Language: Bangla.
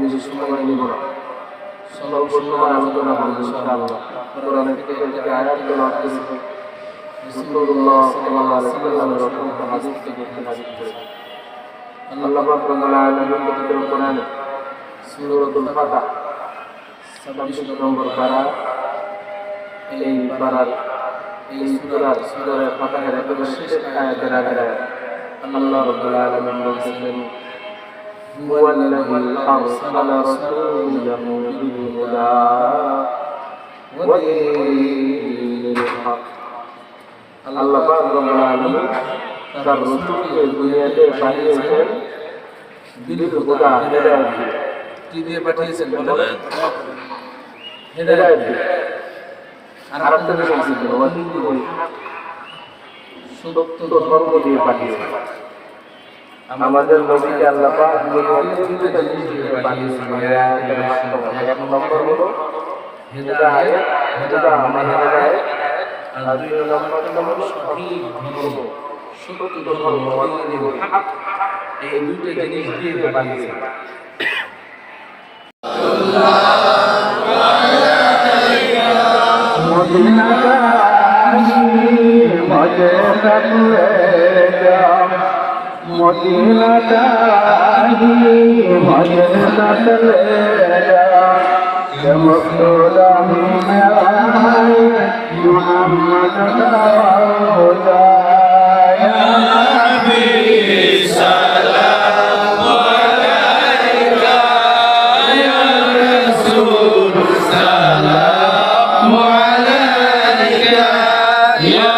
বেশি সময় নিব না, স্বল্প সময় আলোচনা করব ইনশাআল্লাহ। কোরআন থেকে একটি আয়াত তেলাওয়াত করেছি, রাসূলুল্লাহ সাল্লাল্লাহু আলাইহি ওয়াসাল্লামের অসংখ্য হাদিস থেকে হাদিস করেছি। আল্লাহ পাক রব্বুল আলামিন পবিত্র কোরআনে সূরাতুল ফাতিহা 26 নম্বর পারা, এই পারার এই সূরার ফাতিহার একেবারে শেষ আয়াতের আগে আল্লাহ রাব্বুল আলামিন বলেছেন, হুয়াল্লাযী আরসালা রাসূলাহু বিল হুদা ওয়া দীনিল হক। আল্লাহ পাক রব্বুল আলামিন তার রাসূলকে দুনিয়াতে পাঠিয়েছেন বিল হুদা, হেদায়েত দিয়ে। কি দিয়ে পাঠিয়েছেন বলেন? হেদায়েত দিয়ে। আর একটা বলছেন ওয়া দীনিল হক, সত্য ধর্ম দিয়ে পাঠিয়েছেন। আমাদের নবীকে আল্লাহ পাক দুনিয়াতে দুইটা জিনিস দিয়ে পাঠিয়েছেন। এক নম্বর হলো হেদায়েত, হেদায়েত, আর দুই নম্বর হলো সঠিক ধর্ম, সত্য ধর্ম। এই দুইটা জিনিস দিয়ে পাঠিয়েছেন। মদিনা ताही मजे तले जा मक्तूला में आए मोहम्मद का हो जाए नबी सलाम अलैका या रसूल सलाम अलैका या